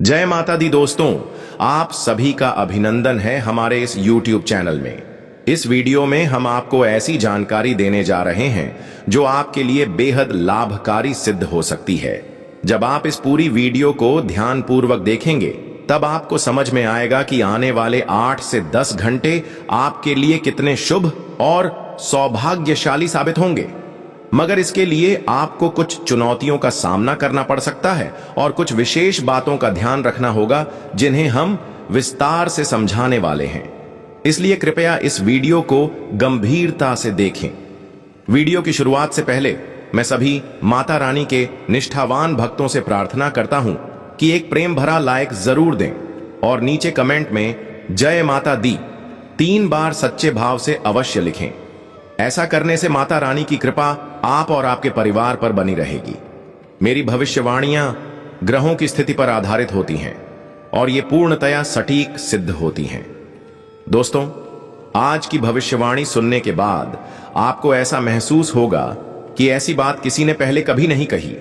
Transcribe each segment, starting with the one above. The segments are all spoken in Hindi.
जय माता दी दोस्तों, आप सभी का अभिनंदन है हमारे इस YouTube चैनल में। इस वीडियो में हम आपको ऐसी जानकारी देने जा रहे हैं जो आपके लिए बेहद लाभकारी सिद्ध हो सकती है। जब आप इस पूरी वीडियो को ध्यानपूर्वक देखेंगे तब आपको समझ में आएगा कि आने वाले 8 से 10 घंटे आपके लिए कितने शुभ और सौभाग्यशाली साबित होंगे। मगर इसके लिए आपको कुछ चुनौतियों का सामना करना पड़ सकता है और कुछ विशेष बातों का ध्यान रखना होगा जिन्हें हम विस्तार से समझाने वाले हैं। इसलिए कृपया इस वीडियो को गंभीरता से देखें। वीडियो की शुरुआत से पहले मैं सभी माता रानी के निष्ठावान भक्तों से प्रार्थना करता हूं कि एक प्रेम भरा लाइक जरूर दें और नीचे कमेंट में जय माता दी 3 बार सच्चे भाव से अवश्य लिखें। ऐसा करने से माता रानी की कृपा आप और आपके परिवार पर बनी रहेगी। मेरी भविष्यवाणियां ग्रहों की स्थिति पर आधारित होती हैं और ये पूर्णतया सटीक सिद्ध होती हैं। दोस्तों, आज की भविष्यवाणी सुनने के बाद आपको ऐसा महसूस होगा कि ऐसी बात किसी ने पहले कभी नहीं कही।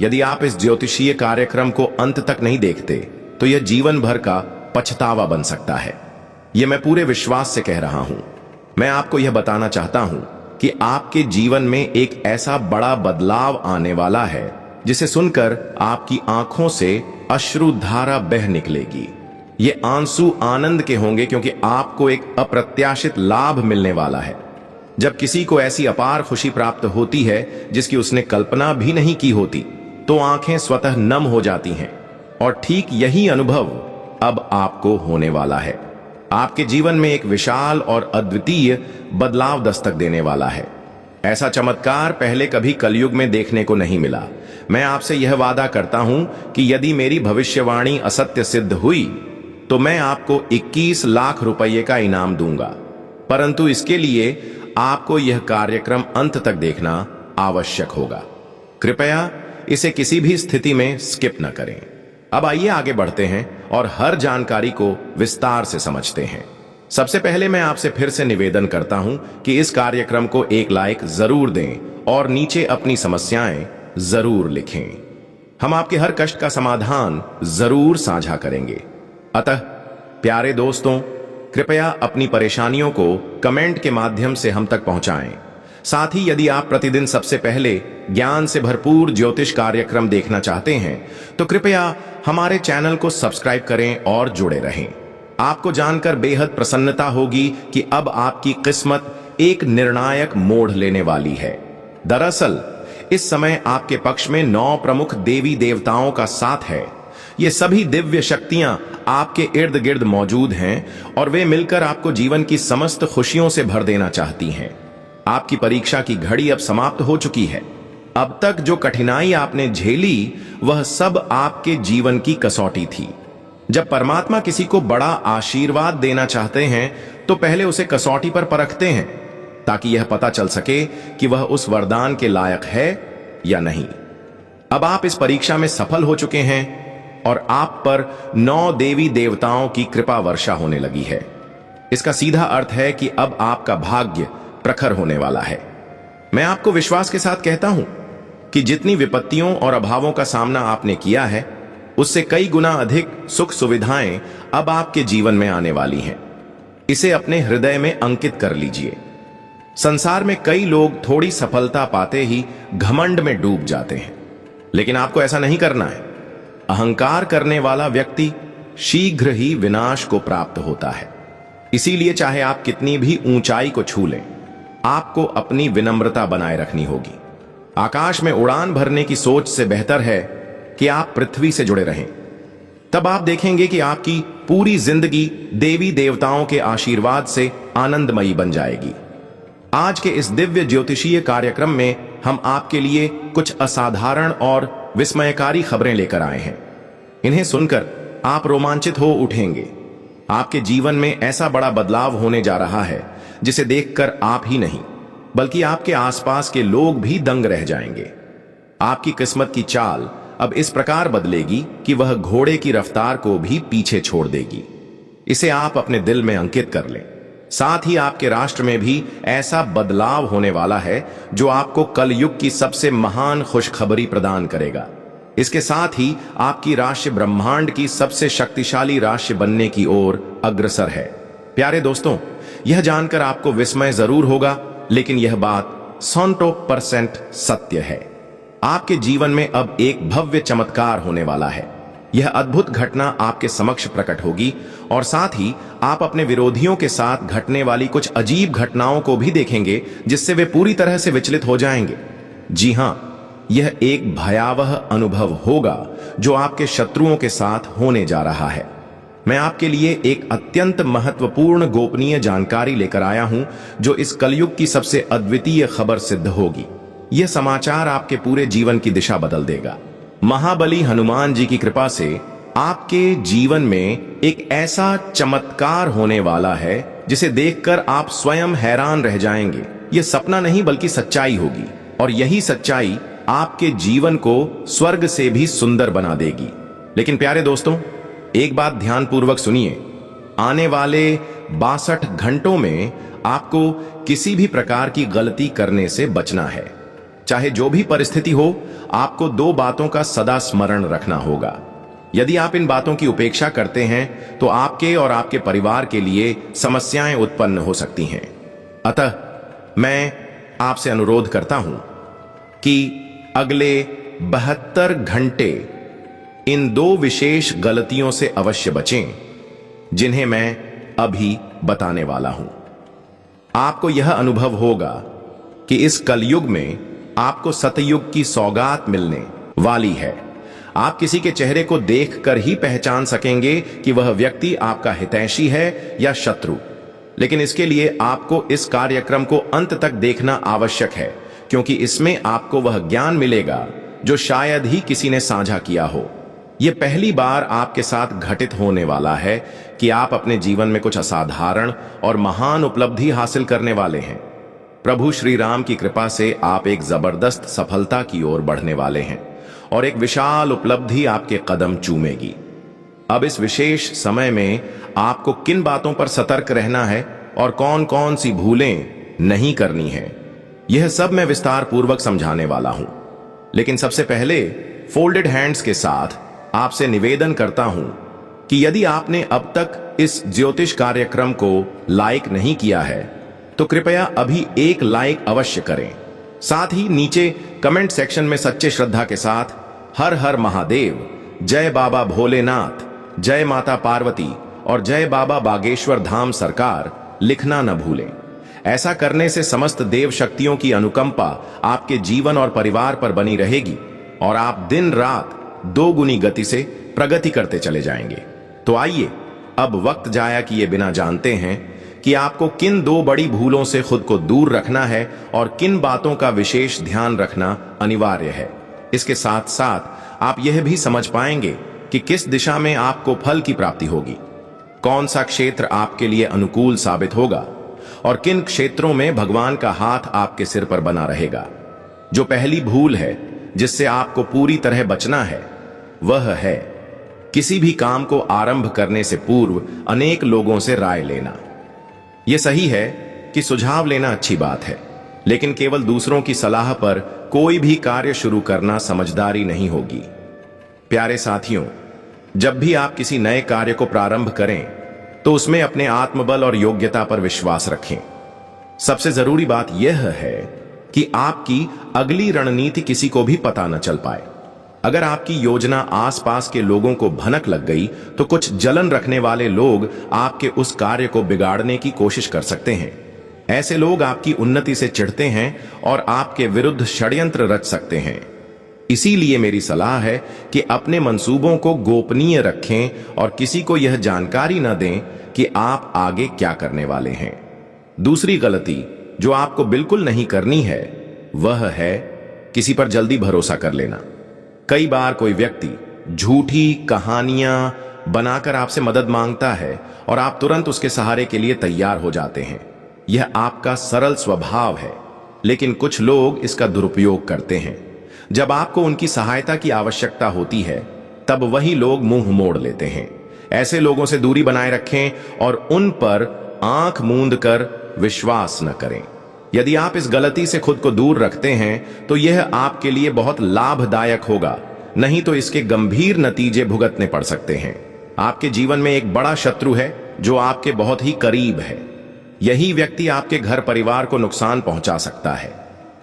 यदि आप इस ज्योतिषीय कार्यक्रम को अंत तक नहीं देखते तो यह जीवन भर का पछतावा बन सकता है। यह मैं पूरे विश्वास से कह रहा हूं। मैं आपको यह बताना चाहता हूं कि आपके जीवन में एक ऐसा बड़ा बदलाव आने वाला है जिसे सुनकर आपकी आंखों से अश्रुधारा बह निकलेगी। ये आंसू आनंद के होंगे क्योंकि आपको एक अप्रत्याशित लाभ मिलने वाला है। जब किसी को ऐसी अपार खुशी प्राप्त होती है जिसकी उसने कल्पना भी नहीं की होती तो आंखें स्वतः नम हो जाती हैं और ठीक यही अनुभव अब आपको होने वाला है। आपके जीवन में एक विशाल और अद्वितीय बदलाव दस्तक देने वाला है। ऐसा चमत्कार पहले कभी कलयुग में देखने को नहीं मिला। मैं आपसे यह वादा करता हूं कि यदि मेरी भविष्यवाणी असत्य सिद्ध हुई तो मैं आपको 21 लाख रुपये का इनाम दूंगा, परंतु इसके लिए आपको यह कार्यक्रम अंत तक देखना आवश्यक होगा। कृपया इसे किसी भी स्थिति में स्किप न करें। अब आइए आगे बढ़ते हैं और हर जानकारी को विस्तार से समझते हैं। सबसे पहले मैं आपसे फिर से निवेदन करता हूं कि इस कार्यक्रम को एक लाइक जरूर दें और नीचे अपनी समस्याएं जरूर लिखें। हम आपके हर कष्ट का समाधान जरूर साझा करेंगे। अतः प्यारे दोस्तों, कृपया अपनी परेशानियों को कमेंट के माध्यम से हम तक पहुंचाएं। साथ ही यदि आप प्रतिदिन सबसे पहले ज्ञान से भरपूर ज्योतिष कार्यक्रम देखना चाहते हैं तो कृपया हमारे चैनल को सब्सक्राइब करें और जुड़े रहें। आपको जानकर बेहद प्रसन्नता होगी कि अब आपकी किस्मत एक निर्णायक मोड़ लेने वाली है। दरअसल इस समय आपके पक्ष में 9 प्रमुख देवी देवताओं का साथ है। ये सभी दिव्य शक्तियां आपके इर्द गिर्द मौजूद हैं और वे मिलकर आपको जीवन की समस्त खुशियों से भर देना चाहती हैं। आपकी परीक्षा की घड़ी अब समाप्त हो चुकी है। अब तक जो कठिनाई आपने झेली वह सब आपके जीवन की कसौटी थी। जब परमात्मा किसी को बड़ा आशीर्वाद देना चाहते हैं तो पहले उसे कसौटी पर परखते हैं ताकि यह पता चल सके कि वह उस वरदान के लायक है या नहीं। अब आप इस परीक्षा में सफल हो चुके हैं और आप पर 9 देवी देवताओं की कृपा वर्षा होने लगी है। इसका सीधा अर्थ है कि अब आपका भाग्य प्रखर होने वाला है। मैं आपको विश्वास के साथ कहता हूं कि जितनी विपत्तियों और अभावों का सामना आपने किया है उससे कई गुना अधिक सुख सुविधाएं अब आपके जीवन में आने वाली हैं। इसे अपने हृदय में अंकित कर लीजिए। संसार में कई लोग थोड़ी सफलता पाते ही घमंड में डूब जाते हैं, लेकिन आपको ऐसा नहीं करना है। अहंकार करने वाला व्यक्ति शीघ्र ही विनाश को प्राप्त होता है। इसीलिए चाहे आप कितनी भी ऊंचाई को छू लें, आपको अपनी विनम्रता बनाए रखनी होगी। आकाश में उड़ान भरने की सोच से बेहतर है कि आप पृथ्वी से जुड़े रहें। तब आप देखेंगे कि आपकी पूरी जिंदगी देवी देवताओं के आशीर्वाद से आनंदमयी बन जाएगी। आज के इस दिव्य ज्योतिषीय कार्यक्रम में हम आपके लिए कुछ असाधारण और विस्मयकारी खबरें लेकर आए हैं। इन्हें सुनकर आप रोमांचित हो उठेंगे। आपके जीवन में ऐसा बड़ा बदलाव होने जा रहा है जिसे देखकर आप ही नहीं बल्कि आपके आसपास के लोग भी दंग रह जाएंगे। आपकी किस्मत की चाल अब इस प्रकार बदलेगी कि वह घोड़े की रफ्तार को भी पीछे छोड़ देगी। इसे आप अपने दिल में अंकित कर लें। साथ ही आपके राष्ट्र में भी ऐसा बदलाव होने वाला है जो आपको कलयुग की सबसे महान खुशखबरी प्रदान करेगा। इसके साथ ही आपकी राशि ब्रह्मांड की सबसे शक्तिशाली राशि बनने की ओर अग्रसर है। प्यारे दोस्तों, यह जानकर आपको विस्मय जरूर होगा, लेकिन यह बात 100% सत्य है। आपके जीवन में अब एक भव्य चमत्कार होने वाला है। यह अद्भुत घटना आपके समक्ष प्रकट होगी और साथ ही आप अपने विरोधियों के साथ घटने वाली कुछ अजीब घटनाओं को भी देखेंगे, जिससे वे पूरी तरह से विचलित हो जाएंगे। जी हां, यह एक भयावह अनुभव होगा जो आपके शत्रुओं के साथ होने जा रहा है। मैं आपके लिए एक अत्यंत महत्वपूर्ण गोपनीय जानकारी लेकर आया हूं, जो इस कलयुग की सबसे अद्वितीय खबर सिद्ध होगी। यह समाचार आपके पूरे जीवन की दिशा बदल देगा। महाबली हनुमान जी की कृपा से आपके जीवन में एक ऐसा चमत्कार होने वाला है जिसे देखकर आप स्वयं हैरान रह जाएंगे। यह सपना नहीं बल्कि सच्चाई होगी, और यही सच्चाई आपके जीवन को स्वर्ग से भी सुंदर बना देगी। लेकिन प्यारे दोस्तों, एक बात ध्यानपूर्वक सुनिए। आने वाले 62 घंटों में आपको किसी भी प्रकार की गलती करने से बचना है। चाहे जो भी परिस्थिति हो, आपको 2 बातों का सदा स्मरण रखना होगा। यदि आप इन बातों की उपेक्षा करते हैं तो आपके और आपके परिवार के लिए समस्याएं उत्पन्न हो सकती हैं। अतः मैं आपसे अनुरोध करता हूं कि अगले 72 घंटे इन 2 विशेष गलतियों से अवश्य बचें, जिन्हें मैं अभी बताने वाला हूं। आपको यह अनुभव होगा कि इस कलयुग में आपको सतयुग की सौगात मिलने वाली है। आप किसी के चेहरे को देखकर ही पहचान सकेंगे कि वह व्यक्ति आपका हितैषी है या शत्रु। लेकिन इसके लिए आपको इस कार्यक्रम को अंत तक देखना आवश्यक है, क्योंकि इसमें आपको वह ज्ञान मिलेगा जो शायद ही किसी ने साझा किया हो। यह पहली बार आपके साथ घटित होने वाला है कि आप अपने जीवन में कुछ असाधारण और महान उपलब्धि हासिल करने वाले हैं। प्रभु श्री राम की कृपा से आप एक जबरदस्त सफलता की ओर बढ़ने वाले हैं और एक विशाल उपलब्धि आपके कदम चूमेगी। अब इस विशेष समय में आपको किन बातों पर सतर्क रहना है और कौन कौन सी भूलें नहीं करनी है, यह सब मैं विस्तार पूर्वक समझाने वाला हूं। लेकिन सबसे पहले फोल्डेड हैंड्स के साथ आपसे निवेदन करता हूं कि यदि आपने अब तक इस ज्योतिष कार्यक्रम को लाइक नहीं किया है तो कृपया अभी एक लाइक अवश्य करें। साथ ही नीचे कमेंट सेक्शन में सच्चे श्रद्धा के साथ हर हर महादेव, जय बाबा भोलेनाथ, जय माता पार्वती और जय बाबा बागेश्वर धाम सरकार लिखना न भूलें। ऐसा करने से समस्त देव शक्तियों की अनुकंपा आपके जीवन और परिवार पर बनी रहेगी और आप दिन रात 2 गुनी गति से प्रगति करते चले जाएंगे। तो आइए अब वक्त जाया किए बिना जानते हैं कि आपको किन 2 बड़ी भूलों से खुद को दूर रखना है और किन बातों का विशेष ध्यान रखना अनिवार्य है। इसके साथ साथ आप यह भी समझ पाएंगे कि किस दिशा में आपको फल की प्राप्ति होगी, कौन सा क्षेत्र आपके लिए अनुकूल साबित होगा और किन क्षेत्रों में भगवान का हाथ आपके सिर पर बना रहेगा। जो पहली भूल है जिससे आपको पूरी तरह बचना है, वह है किसी भी काम को आरंभ करने से पूर्व अनेक लोगों से राय लेना। यह सही है कि सुझाव लेना अच्छी बात है, लेकिन केवल दूसरों की सलाह पर कोई भी कार्य शुरू करना समझदारी नहीं होगी। प्यारे साथियों, जब भी आप किसी नए कार्य को प्रारंभ करें तो उसमें अपने आत्मबल और योग्यता पर विश्वास रखें। सबसे जरूरी बात यह है कि आपकी अगली रणनीति किसी को भी पता न चल पाए। अगर आपकी योजना आसपास के लोगों को भनक लग गई तो कुछ जलन रखने वाले लोग आपके उस कार्य को बिगाड़ने की कोशिश कर सकते हैं। ऐसे लोग आपकी उन्नति से चिढ़ते हैं और आपके विरुद्ध षड्यंत्र रच सकते हैं। इसीलिए मेरी सलाह है कि अपने मंसूबों को गोपनीय रखें और किसी को यह जानकारी न दें कि आप आगे क्या करने वाले हैं। दूसरी गलती जो आपको बिल्कुल नहीं करनी है, वह है किसी पर जल्दी भरोसा कर लेना। कई बार कोई व्यक्ति झूठी कहानियां बनाकर आपसे मदद मांगता है और आप तुरंत उसके सहारे के लिए तैयार हो जाते हैं। यह आपका सरल स्वभाव है, लेकिन कुछ लोग इसका दुरुपयोग करते हैं। जब आपको उनकी सहायता की आवश्यकता होती है, तब वही लोग मुंह मोड़ लेते हैं। ऐसे लोगों से दूरी बनाए रखें और उन पर आंख मूंद कर विश्वास न करें। यदि आप इस गलती से खुद को दूर रखते हैं तो यह आपके लिए बहुत लाभदायक होगा, नहीं तो इसके गंभीर नतीजे भुगतने पड़ सकते हैं। आपके जीवन में एक बड़ा शत्रु है जो आपके बहुत ही करीब है। यही व्यक्ति आपके घर परिवार को नुकसान पहुंचा सकता है।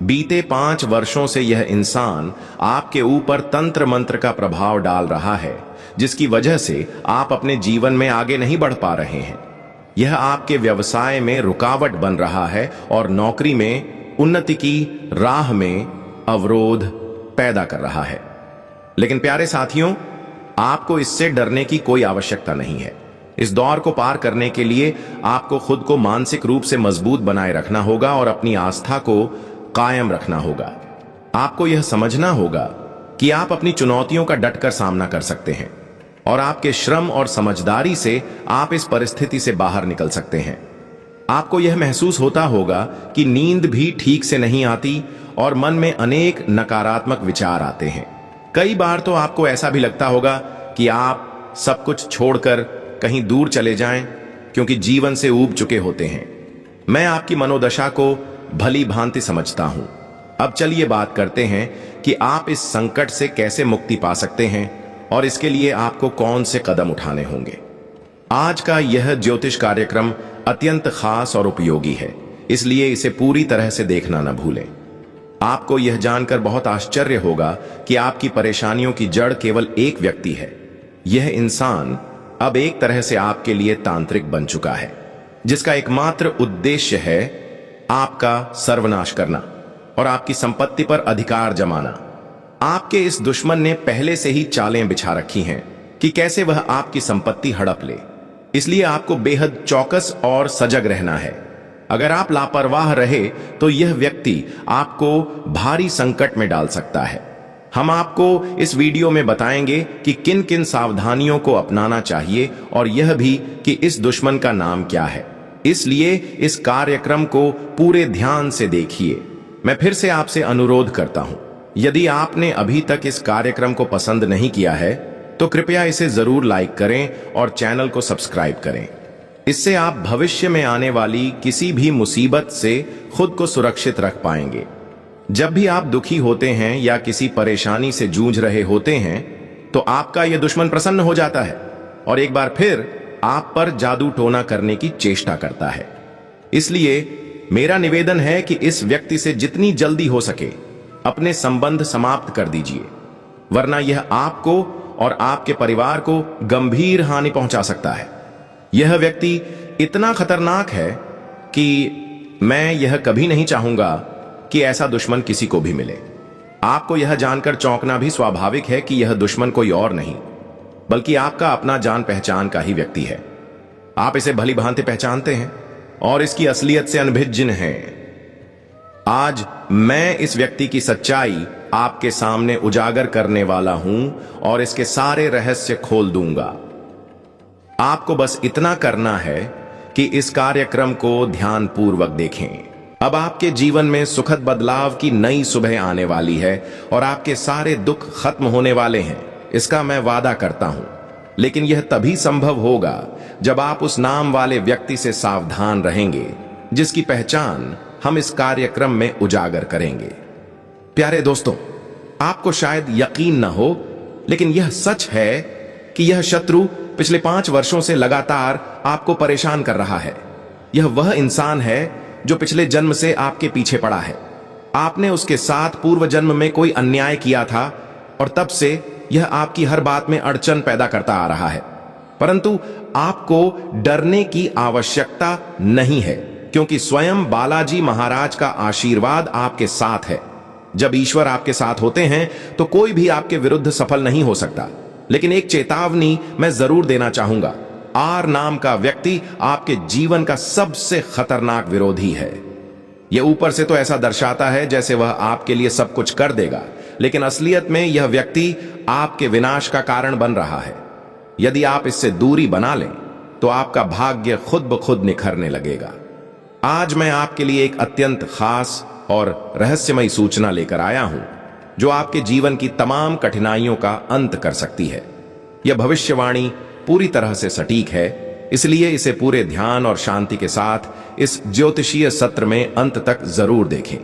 बीते 5 वर्षों से यह इंसान आपके ऊपर तंत्र मंत्र का प्रभाव डाल रहा है, जिसकी वजह से आप अपने जीवन में आगे नहीं बढ़ पा रहे हैं। यह आपके व्यवसाय में रुकावट बन रहा है और नौकरी में उन्नति की राह में अवरोध पैदा कर रहा है। लेकिन प्यारे साथियों, आपको इससे डरने की कोई आवश्यकता नहीं है। इस दौर को पार करने के लिए आपको खुद को मानसिक रूप से मजबूत बनाए रखना होगा और अपनी आस्था को कायम रखना होगा। आपको यह समझना होगा कि आप अपनी चुनौतियों का डटकर सामना कर सकते हैं और आपके श्रम और समझदारी से आप इस परिस्थिति से बाहर निकल सकते हैं। आपको यह महसूस होता होगा कि नींद भी ठीक से नहीं आती और मन में अनेक नकारात्मक विचार आते हैं। कई बार तो आपको ऐसा भी लगता होगा कि आप सब कुछ छोड़कर कहीं दूर चले जाएं, क्योंकि जीवन से ऊब चुके होते हैं। मैं आपकी मनोदशा को भली भांति समझता हूं। अब चलिए बात करते हैं कि आप इस संकट से कैसे मुक्ति पा सकते हैं और इसके लिए आपको कौन से कदम उठाने होंगे। आज का यह ज्योतिष कार्यक्रम अत्यंत खास और उपयोगी है, इसलिए इसे पूरी तरह से देखना न भूलें। आपको यह जानकर बहुत आश्चर्य होगा कि आपकी परेशानियों की जड़ केवल एक व्यक्ति है। यह इंसान अब एक तरह से आपके लिए तांत्रिक बन चुका है, जिसका एकमात्र उद्देश्य है आपका सर्वनाश करना और आपकी संपत्ति पर अधिकार जमाना। आपके इस दुश्मन ने पहले से ही चालें बिछा रखी हैं कि कैसे वह आपकी संपत्ति हड़प ले। इसलिए आपको बेहद चौकस और सजग रहना है। अगर आप लापरवाह रहे तो यह व्यक्ति आपको भारी संकट में डाल सकता है। हम आपको इस वीडियो में बताएंगे कि किन किन सावधानियों को अपनाना चाहिए और यह भी कि इस दुश्मन का नाम क्या है। इसलिए इस कार्यक्रम को पूरे ध्यान से देखिए। मैं फिर से आपसे अनुरोध करता हूं, यदि आपने अभी तक इस कार्यक्रम को पसंद नहीं किया है तो कृपया इसे जरूर लाइक करें और चैनल को सब्सक्राइब करें। इससे आप भविष्य में आने वाली किसी भी मुसीबत से खुद को सुरक्षित रख पाएंगे। जब भी आप दुखी होते हैं या किसी परेशानी से जूझ रहे होते हैं तो आपका यह दुश्मन प्रसन्न हो जाता है और एक बार फिर आप पर जादू टोना करने की चेष्टा करता है। इसलिए मेरा निवेदन है कि इस व्यक्ति से जितनी जल्दी हो सके अपने संबंध समाप्त कर दीजिए, वरना यह आपको और आपके परिवार को गंभीर हानि पहुंचा सकता है। यह व्यक्ति इतना खतरनाक है कि मैं यह कभी नहीं चाहूंगा कि ऐसा दुश्मन किसी को भी मिले। आपको यह जानकर चौंकना भी स्वाभाविक है कि यह दुश्मन कोई और नहीं बल्कि आपका अपना जान पहचान का ही व्यक्ति है। आप इसे भली भांति पहचानते हैं और इसकी असलियत से अनभिज्ञ हैं। आज मैं इस व्यक्ति की सच्चाई आपके सामने उजागर करने वाला हूं और इसके सारे रहस्य खोल दूंगा। आपको बस इतना करना है कि इस कार्यक्रम को ध्यानपूर्वक देखें। अब आपके जीवन में सुखद बदलाव की नई सुबह आने वाली है और आपके सारे दुख खत्म होने वाले हैं, इसका मैं वादा करता हूं। लेकिन यह तभी संभव होगा जब आप उस नाम वाले व्यक्ति से सावधान रहेंगे जिसकी पहचान हम इस कार्यक्रम में उजागर करेंगे। प्यारे दोस्तों, आपको शायद यकीन न हो, लेकिन यह सच है कि यह शत्रु पिछले 5 वर्षों से लगातार आपको परेशान कर रहा है। यह वह इंसान है जो पिछले जन्म से आपके पीछे पड़ा है। आपने उसके साथ पूर्व जन्म में कोई अन्याय किया था और तब से यह आपकी हर बात में अड़चन पैदा करता आ रहा है। परंतु आपको डरने की आवश्यकता नहीं है, क्योंकि स्वयं बालाजी महाराज का आशीर्वाद आपके साथ है। जब ईश्वर आपके साथ होते हैं तो कोई भी आपके विरुद्ध सफल नहीं हो सकता। लेकिन एक चेतावनी मैं जरूर देना चाहूंगा। आर नाम का व्यक्ति आपके जीवन का सबसे खतरनाक विरोधी है। यह ऊपर से तो ऐसा दर्शाता है जैसे वह आपके लिए सब कुछ कर देगा, लेकिन असलियत में यह व्यक्ति आपके विनाश का कारण बन रहा है। यदि आप इससे दूरी बना लें तो आपका भाग्य खुद ब खुद निखरने लगेगा। आज मैं आपके लिए एक अत्यंत खास और रहस्यमयी सूचना लेकर आया हूं जो आपके जीवन की तमाम कठिनाइयों का अंत कर सकती है। यह भविष्यवाणी पूरी तरह से सटीक है, इसलिए इसे पूरे ध्यान और शांति के साथ इस ज्योतिषीय सत्र में अंत तक जरूर देखें।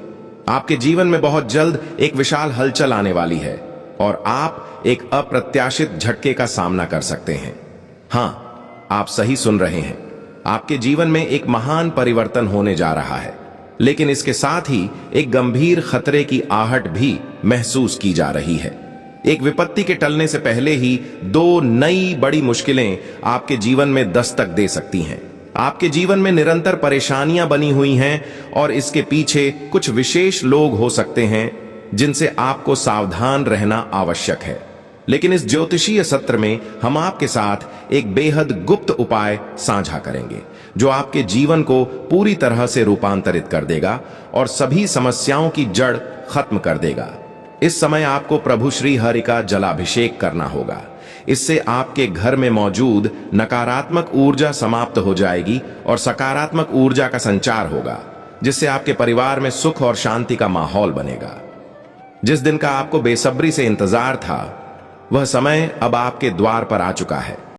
आपके जीवन में बहुत जल्द एक विशाल हलचल आने वाली है और आप एक अप्रत्याशित झटके का सामना कर सकते हैं। हाँ, आप सही सुन रहे हैं। आपके जीवन में एक महान परिवर्तन होने जा रहा है, लेकिन इसके साथ ही एक गंभीर खतरे की आहट भी महसूस की जा रही है। एक विपत्ति के टलने से पहले ही दो नई बड़ी मुश्किलें आपके जीवन में दस्तक दे सकती हैं। आपके जीवन में निरंतर परेशानियां बनी हुई हैं और इसके पीछे कुछ विशेष लोग हो सकते हैं जिनसे आपको सावधान रहना आवश्यक है। लेकिन इस ज्योतिषीय सत्र में हम आपके साथ एक बेहद गुप्त उपाय साझा करेंगे जो आपके जीवन को पूरी तरह से रूपांतरित कर देगा और सभी समस्याओं की जड़ खत्म कर देगा। इस समय आपको प्रभु श्री हरि का जलाभिषेक करना होगा। इससे आपके घर में मौजूद नकारात्मक ऊर्जा समाप्त हो जाएगी और सकारात्मक ऊर्जा का संचार होगा, जिससे आपके परिवार में सुख और शांति का माहौल बनेगा। जिस दिन का आपको बेसब्री से इंतजार था, वह समय अब आपके द्वार पर आ चुका है।